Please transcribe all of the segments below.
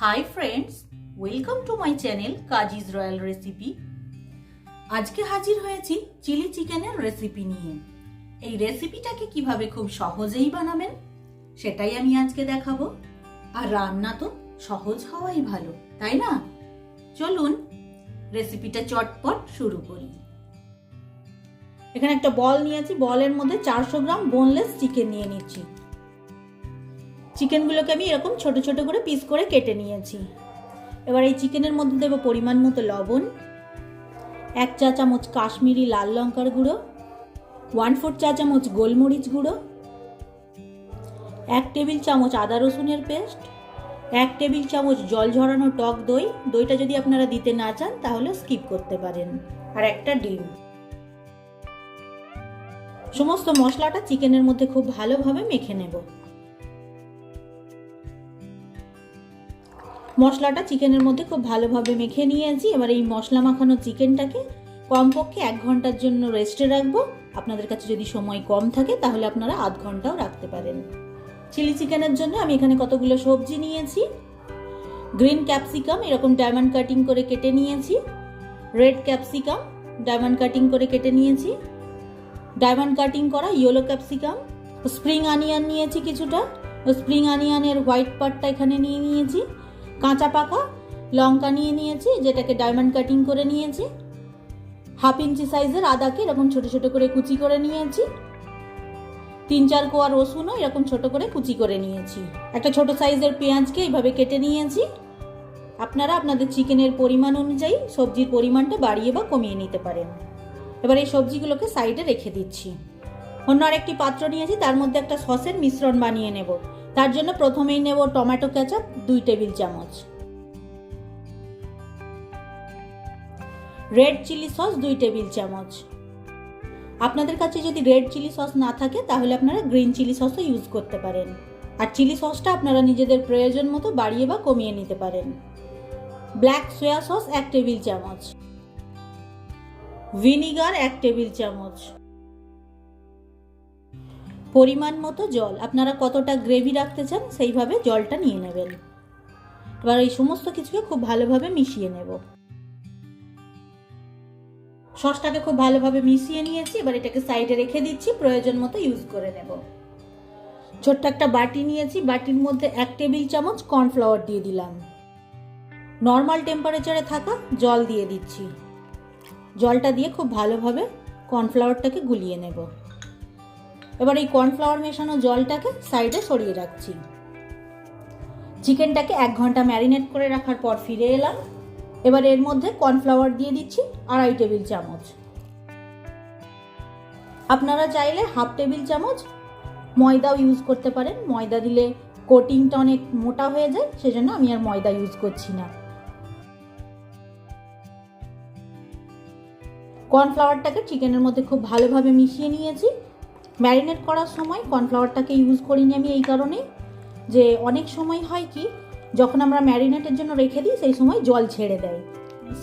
High friends, welcome to my channel Kazi's royal recipe. আজকে হাজির হয়েছি চিলি চিকেনের রেসিপি নিয়ে। এই রেসিপিটাকে কিভাবে খুব সহজেই বানাবেন সেটাই আমি আজকে দেখাবো। আর রান্না তো সহজ হওয়াই ভালো, তাই না? চলুন রেসিপিটা চটপট শুরু করি। এখানে একটা বল নিয়েছি, বলের মধ্যে 400 গ্রাম বোনলেস চিকেন নিয়ে নিচ্ছি। চিকেনগুলোকে আমি এরকম ছোট ছোট করে পিস করে কেটে নিয়েছি। এবার এই চিকেনের মধ্যে দেব পরিমাণ মতো লবণ, 1 চা চামচ কাশ্মীরি লাল লঙ্কার গুঁড়ো, 1/4 চা চামচ গোলমরিচ গুঁড়ো, 1 টেবিল চামচ আদা রসুনের পেস্ট, 1 টেবিল চামচ জল ঝরানো টক দই। দইটা যদি আপনারা দিতে না চান তাহলে স্কিপ করতে পারেন, আর একটা ডিম। সমস্ত মশলাটা চিকেনের মধ্যে খুব ভালোভাবে মেখে নেব। মশলাটা চিকেনের মধ্যে খুব ভালোভাবে মেখে নিয়েছি। এবার এই মশলা মাখানো চিকেনটাকে কমপক্ষে 1 ঘন্টার জন্য রেস্টে রাখবো। আপনাদের কাছে যদি সময় কম থাকে তাহলে আপনারা আধ ঘন্টাও রাখতে পারেন। চিলি চিকেনের জন্য আমি এখানে কতগুলো সবজি নিয়েছি। গ্রিন ক্যাপসিকাম এরকম ডায়মন্ড কাটিং করে কেটে নিয়েছি, রেড ক্যাপসিকাম ডায়মন্ড কাটিং করে কেটে নিয়েছি, ডায়মন্ড কাটিং করা ইয়েলো ক্যাপসিকাম, স্প্রিং অনিয়ন নিয়েছি কিছুটা, স্প্রিং অনিয়নের হোয়াইট পার্টটা এখানে নিয়ে নিয়েছি, কাঁচা পাকা লঙ্কা নিয়ে নিয়েছি যেটাকে ডায়মন্ড কাটিং করে নিয়েছি, 1/2 ইঞ্চি সাইজের আদাকে এরকম ছোট ছোট করে কুচি করে নিয়েছি, 3-4 কোয়া রসুনও এরকম ছোট করে কুচি করে নিয়েছি, একটা ছোট সাইজের পেঁয়াজকে এইভাবে কেটে নিয়েছি। আপনারা আপনাদের চিকেনের পরিমাণ অনুযায়ী সবজির পরিমাণটা বাড়িয়ে বা কমিয়ে নিতে পারেন। এবার এই সবজিগুলোকে সাইডে রেখে দিচ্ছি। অন্য আরেকটি পাত্র নিয়েছি, তার মধ্যে একটা সসের মিশ্রণ বানিয়ে নেব। তার জন্য প্রথমেই নেব টমেটো কেচাপ 2 টেবিল চামচ, রেড চিলি সস 2 টেবিল চামচ। আপনাদের কাছে যদি রেড চিলি সস না থাকে তাহলে আপনারা গ্রিন চিলি সসও ইউজ করতে পারেন। আর চিলি সসটা আপনারা নিজেদের প্রয়োজন মতো বাড়িয়ে বা কমিয়ে নিতে পারেন। ব্ল্যাক সয়া সস 1 টেবিল চামচ, ভিনিগার 1 টেবিল চামচ, পরিমাণ মতো জল। আপনারা কতটা গ্রেভি রাখতে চান সেইভাবে জলটা নিয়ে নেবেন। এবার এই সমস্ত কিছুকে খুব ভালোভাবে মিশিয়ে নেব। সসটাকে খুব ভালোভাবে মিশিয়ে নিয়েছি। এবার এটাকে সাইডে রেখে দিচ্ছি, প্রয়োজন মতো ইউজ করে নেব। ছোট্ট একটা বাটি নিয়েছি, বাটির মধ্যে 1 টেবিল চামচ কর্নফ্লাওয়ার দিয়ে দিলাম। নর্মাল টেম্পারেচারে থাকা জল দিয়ে দিচ্ছি। জলটা দিয়ে খুব ভালোভাবে কর্নফ্লাওয়ারটাকে গুলিয়ে নেব। এবার এই কর্নফ্লাওয়ার মেশানো জলটাকে সাইডে সরিয়ে রাখছি। চিকেনটাকে 1 ঘন্টা ম্যারিনেট করে রাখার পর ফিরে এলাম। এবার এর মধ্যে কর্নফ্লাওয়ার দিয়ে দিচ্ছি 2.5 টেবিল চামচ। আপনারা চাইলে 1/2 টেবিল চামচ ময়দাও ইউজ করতে পারেন। ময়দা দিলে কোটিংটা অনেক মোটা হয়ে যায়, সেজন্য আমি আর ময়দা ইউজ করছি না। কর্নফ্লাওয়ারটাকে চিকেনের মধ্যে খুব ভালোভাবে মিশিয়ে নিয়েছি। ম্যারিনেট করার সময় কর্নফ্লাওয়ারটাকে ইউজ করিনি আমি এই কারণেই যে অনেক সময় হয় কি, যখন আমরা ম্যারিনেটের জন্য রেখে দিই সেই সময় জল ছেড়ে দেয়।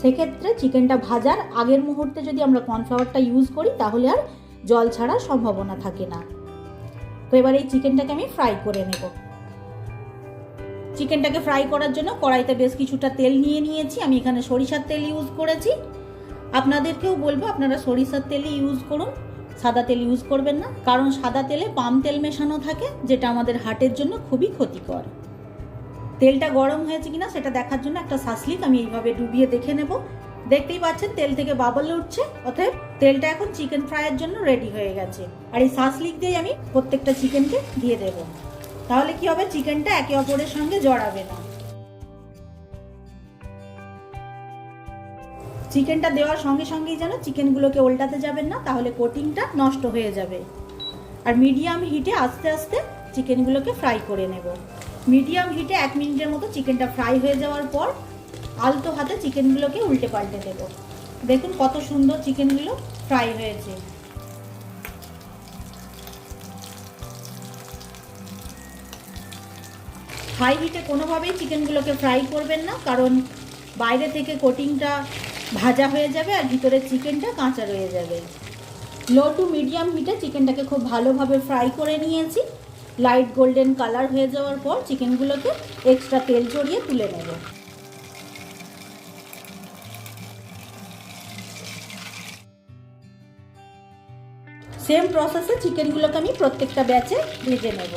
সেক্ষেত্রে চিকেনটা ভাজার আগের মুহূর্তে যদি আমরা কর্নফ্লাওয়ারটা ইউজ করি তাহলে আর জল ছাড়ার সম্ভাবনা থাকে না। তো এবার এই চিকেনটাকে আমি ফ্রাই করে নেব। চিকেনটাকে ফ্রাই করার জন্য কড়াইতে বেশ কিছুটা তেল নিয়ে নিয়েছি। আমি এখানে সরিষার তেল ইউজ করেছি। আপনাদেরকেও বলবো আপনারা সরিষার তেলই ইউজ করুন, সাদা তেল ইউজ করবেন না, কারণ সাদা তেলে পাম তেল মেশানো থাকে যেটা আমাদের হার্টের জন্য খুবই ক্ষতিকর। তেলটা গরম হয়েছে কিনা সেটা দেখার জন্য একটা শাসলিক আমি এইভাবে ডুবিয়ে দেখে নেব। দেখতেই পাচ্ছেন তেল থেকে বাবল উঠছে, অতএব তেলটা এখন চিকেন ফ্রাইয়ের জন্য রেডি হয়ে গেছে। আর এই শাসলিক দিয়ে আমি প্রত্যেকটা চিকেনকে দিয়ে দেব। তাহলে কি হবে, চিকেনটা একে অপরের সঙ্গে জড়াবে না। চিকেনটা দেওয়ার সঙ্গে সঙ্গেই যেন চিকেনগুলোকে উল্টাতে যাবেন না, তাহলে কোটিংটা নষ্ট হয়ে যাবে। আর মিডিয়াম হিটে আস্তে আস্তে চিকেনগুলোকে ফ্রাই করে নেব। মিডিয়াম হিটে 1 মিনিটের মতো চিকেনটা ফ্রাই হয়ে যাওয়ার পর আলতো হাতে চিকেনগুলোকে উল্টে পাল্টে দেব। দেখুন কত সুন্দর চিকেনগুলো ফ্রাই হয়েছে। হাই হিটে কোনোভাবেই চিকেনগুলোকে ফ্রাই করবেন না, কারণ বাইরে থেকে কোটিংটা ভাজা হয়ে যাবে আর ভিতরে চিকেনটা কাঁচা রয়ে যাবে। লো টু মিডিয়াম হিটে চিকেনটাকে খুব ভালোভাবে ফ্রাই করে নিয়েছি। লাইট গোল্ডেন কালার হয়ে যাওয়ার পর চিকেনগুলোকে এক্সট্রা তেল জড়িয়ে তুলে নেব। সেম প্রসেসে চিকেনগুলোকে আমি প্রত্যেকটা ব্যাচে ভেজে নেব।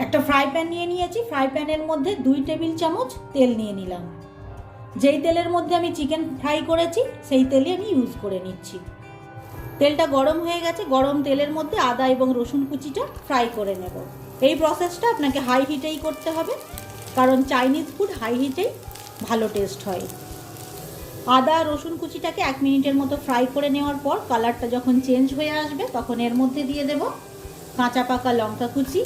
একটা ফ্রাই প্যান নিয়ে নিয়েছি। ফ্রাই প্যানের মধ্যে 2 টেবিল চামচ তেল নিয়ে নিলাম। যেই তেলের মধ্যে আমি চিকেন ফ্রাই করেছি সেই তেলই আমি ইউজ করে নিচ্ছি। তেলটা গরম হয়ে গেছে। গরম তেলের মধ্যে আদা এবং রসুন কুচিটা ফ্রাই করে নেব। এই প্রসেসটা আপনাকে হাই হিটেই করতে হবে, কারণ চাইনিজ ফুড হাই হিটেই ভালো টেস্ট হয়। আদা রসুন কুচিটাকে 1 মিনিটের মতো ফ্রাই করে নেওয়ার পর কালারটা যখন চেঞ্জ হয়ে আসবে তখন এর মধ্যে দিয়ে দেব কাঁচা পাকা লঙ্কা কুচি,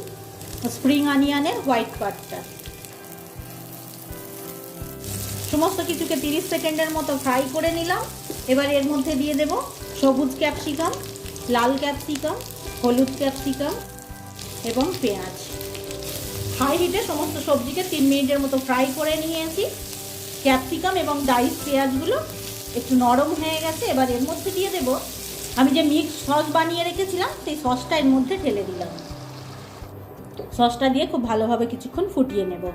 স্প্রিং অনিয়নের হোয়াইট পার্টটা। সমস্ত কিছুকে 30 সেকেন্ডের মতো ফ্রাই করে নিলাম। এবার এর মধ্যে দিয়ে দেব সবুজ ক্যাপসিকাম, লাল ক্যাপসিকাম, হলুদ ক্যাপসিকাম এবং পেঁয়াজ। হাই হিটে সমস্ত সবজিকে 3 মিনিটের মতো ফ্রাই করে নিয়েছি। ক্যাপসিকাম এবং ডাইস পেঁয়াজগুলো একটু নরম হয়ে গেছে। এবার এর মধ্যে দিয়ে দেব আমি যে মিক্স সস বানিয়ে রেখেছিলাম সেই সসটা এর মধ্যে ঢেলে দিলাম। সসটা দিয়ে খুব ভালোভাবে কিছুক্ষণ ফুটিয়ে নেব।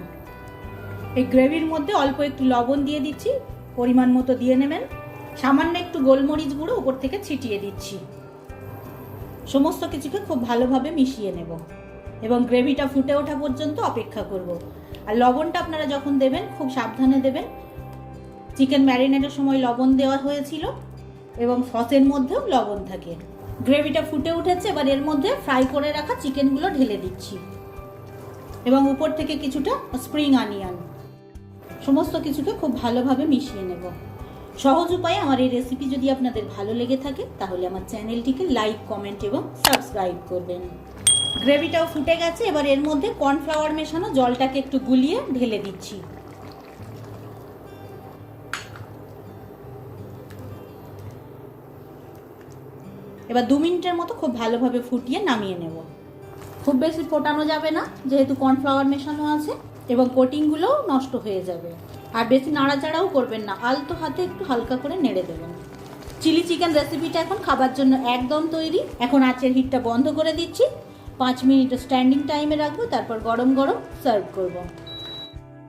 এই গ্রেভির মধ্যে অল্প একটু লবণ দিয়ে দিচ্ছি, পরিমাণ মতো দিয়ে নেবেন। সামান্য একটু গোলমরিচ গুঁড়ো উপর থেকে ছিটিয়ে দিচ্ছি। সমস্ত কিছুকে খুব ভালোভাবে মিশিয়ে নেব এবং গ্রেভিটা ফুটে ওঠা পর্যন্ত অপেক্ষা করব। আর লবণটা আপনারা যখন দেবেন খুব সাবধানে দেবেন। চিকেন ম্যারিনেটের সময় লবণ দেওয়া হয়েছিল এবং সসের মধ্যেও লবণ থাকে। গ্রেভিটা ফুটে উঠেছে। এবার এর মধ্যে ফ্রাই করে রাখা চিকেনগুলো ঢেলে দিচ্ছি এবং উপর থেকে কিছুটা স্প্রিং অনিয়ন। সমস্ত কিছুকে খুব ভালোভাবে মিশিয়ে নেব। সহজ উপায়ে আমার এই রেসিপি যদি আপনাদের ভালো লেগে থাকে তাহলে আমার চ্যানেলটিকে লাইক, কমেন্ট এবং সাবস্ক্রাইব করবেন। গ্রেভিটাও ফুটে গেছে। এবার এর মধ্যে কর্নফ্লাওয়ার মেশানো জলটাকে একটু গুলিয়ে ঢেলে দিচ্ছি। এবার 2 মিনিটের মতো খুব ভালোভাবে ফুটিয়ে নামিয়ে নেব। খুব বেশি ফোটানো যাবে না যেহেতু কর্নফ্লাওয়ার মেশানো আছে, এবং কোটিংগুলোও নষ্ট হয়ে যাবে। আর বেশি নাড়াচাড়াও করবেন না, আলতো হাতে একটু হালকা করে নেড়ে দেবেন। চিলি চিকেন রেসিপিটা এখন খাবার জন্য একদম তৈরি। এখন আঁচের হিটটা বন্ধ করে দিচ্ছি। 5 মিনিট স্ট্যান্ডিং টাইমে রাখবো, তারপর গরম গরম সার্ভ করব।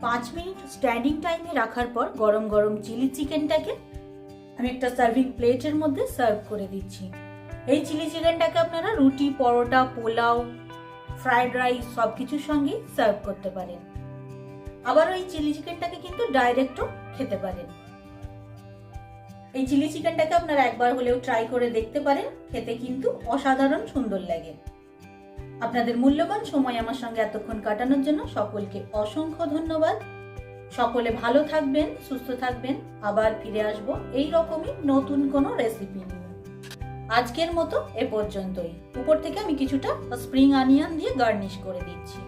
5 মিনিট স্ট্যান্ডিং টাইমে রাখার পর গরম গরম চিলি চিকেনটাকে আমি একটা সার্ভিং প্লেটের মধ্যে সার্ভ করে দিচ্ছি। এই চিলি চিকেনটাকে আপনারা রুটি, পরোটা, পোলাও, ফ্রাইড রাইস সব কিছুর সঙ্গে সার্ভ করতে পারেন। আবার ওই চিলি চিকেনটাকে কিন্তু ডাইরেক্টও খেতে পারেন। এই চিলি চিকেনটাকে আপনারা একবার হলেও ট্রাই করে দেখতে পারেন, খেতে কিন্তু অসাধারণ সুন্দর লাগে। আপনাদের মূল্যবান সময় আমার সঙ্গে এতক্ষণ কাটানোর জন্য সকলকে অসংখ্য ধন্যবাদ। সকলে ভালো থাকবেন, সুস্থ থাকবেন। আবার ফিরে আসবো এই রকমই নতুন কোনো রেসিপি নিয়ে। আজকের মতো এ পর্যন্তই। উপর থেকে আমি কিছুটা স্প্রিং অনিয়ন দিয়ে গার্নিশ করে দিচ্ছি।